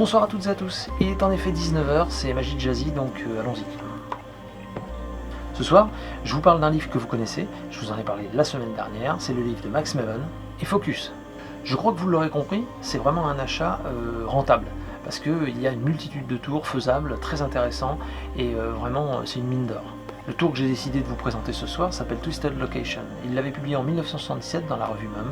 Bonsoir à toutes et à tous, il est en effet 19h, c'est Magie Jazzy, donc allons-y. Ce soir, je vous parle d'un livre que vous connaissez, je vous en ai parlé la semaine dernière, c'est le livre de Max Maven, et Focus. Je crois que vous l'aurez compris, c'est vraiment un achat rentable, parce qu'il y a une multitude de tours faisables, très intéressants, et vraiment c'est une mine d'or. Le tour que j'ai décidé de vous présenter ce soir s'appelle Twisted Location. Il l'avait publié en 1977 dans la revue Mum.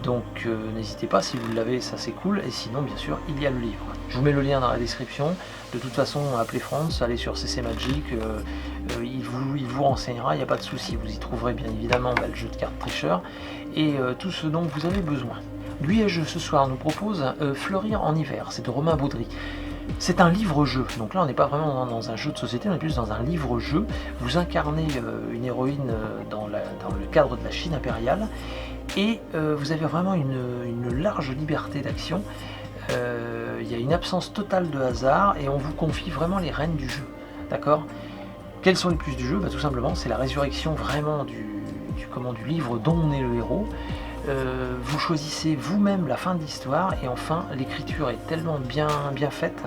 Donc n'hésitez pas, si vous l'avez, ça c'est cool, et sinon bien sûr il y a le livre. Je vous mets le lien dans la description. De toute façon, appelez France, allez sur CC Magic, il vous renseignera, il n'y a pas de souci. Vous y trouverez bien évidemment le jeu de cartes tricheur et tout ce dont vous avez besoin. Lui et je ce soir nous propose Fleurir en hiver, c'est de Romain Baudry. C'est un livre-jeu, donc là on n'est pas vraiment dans un jeu de société, on est plus dans un livre-jeu. Vous incarnez une héroïne dans le cadre de la Chine impériale, et vous avez vraiment une large liberté d'action. Il y a une absence totale de hasard, et on vous confie vraiment les rênes du jeu. D'accord ? Quels sont les plus du jeu ? Tout simplement, c'est la résurrection vraiment du livre dont on est le héros. Vous choisissez vous-même la fin de l'histoire, et enfin l'écriture est tellement bien faite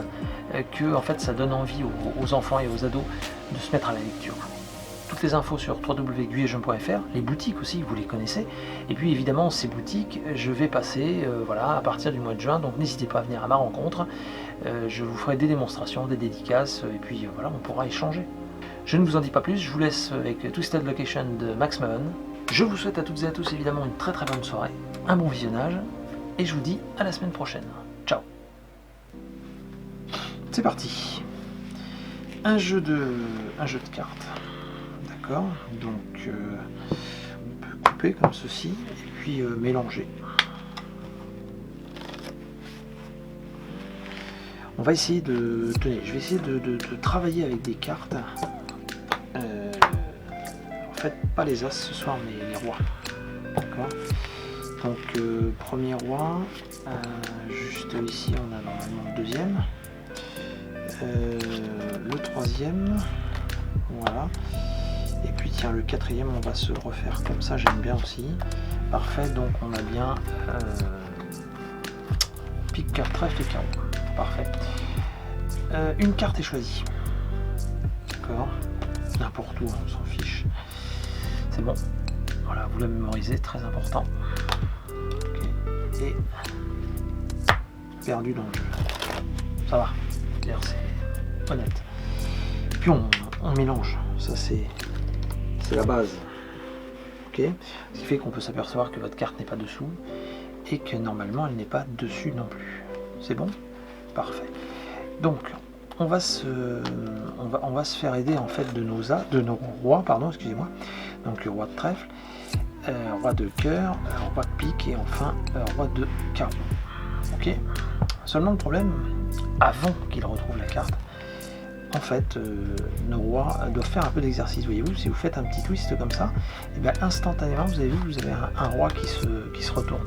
que en fait ça donne envie aux enfants et aux ados de se mettre à la lecture. Toutes les infos sur www.guyetjeune.fr, les boutiques aussi, vous les connaissez, et puis évidemment ces boutiques je vais passer à partir du mois de juin, donc n'hésitez pas à venir à ma rencontre. Je vous ferai des démonstrations, des dédicaces, et puis voilà, on pourra échanger. Je ne vous en dis pas plus, je vous laisse avec Twisted Location de Max Maven. Je vous souhaite à toutes et à tous évidemment une très bonne soirée, un bon visionnage, et je vous dis à la semaine prochaine. Ciao. C'est parti. Un jeu de cartes. D'accord, donc on peut couper comme ceci, et puis mélanger. On va essayer de... Tenez, je vais essayer de travailler avec des cartes. En fait, pas les as ce soir, mais les rois. D'accord. Donc, premier roi, juste ici, on a normalement le deuxième. Le troisième, voilà. Et puis, tiens, le quatrième, on va se refaire comme ça, j'aime bien aussi. Parfait, donc on a bien pique, carte, trèfle et carreau. Parfait. Une carte est choisie. D'accord. N'importe où, on s'en fiche. C'est bon. Voilà, vous la mémorisez, très important. Okay. Et perdu dans le jeu. Ça va. C'est honnête. Puis on mélange. Ça c'est la base. Ok. Ce qui fait qu'on peut s'apercevoir que votre carte n'est pas dessous et que normalement elle n'est pas dessus non plus. C'est bon ? Parfait. Donc on va se faire aider en fait de nos rois, pardon, excusez-moi. Donc le roi de trèfle, roi de cœur, roi de pique et enfin roi de carreau. Ok. Seulement le problème, avant qu'il retrouve la carte, en fait, nos rois doivent faire un peu d'exercice. Voyez-vous, si vous faites un petit twist comme ça, et bien instantanément, vous avez vu, vous avez un roi qui se retourne.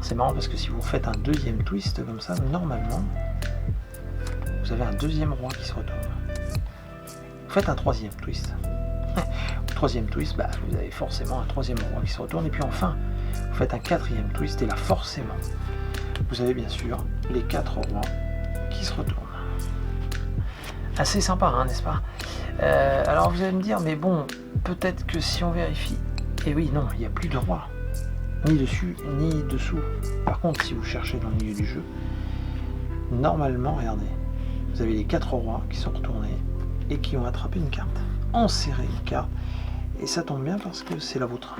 C'est marrant parce que si vous faites un deuxième twist comme ça, normalement, vous avez un deuxième roi qui se retourne. Vous faites un troisième twist. Au troisième twist, vous avez forcément un troisième roi qui se retourne. Et puis enfin, vous faites un quatrième twist. Et là, forcément, vous avez bien sûr les 4 rois qui se retournent. Assez sympa, hein, n'est-ce pas ? Alors vous allez me dire, mais bon, peut-être que si on vérifie... Eh oui, non, il n'y a plus de roi. Ni dessus, ni dessous. Par contre, si vous cherchez dans le milieu du jeu, normalement, regardez, vous avez les 4 rois qui sont retournés et qui ont attrapé une carte. Enserré une carte. Et ça tombe bien parce que c'est la vôtre.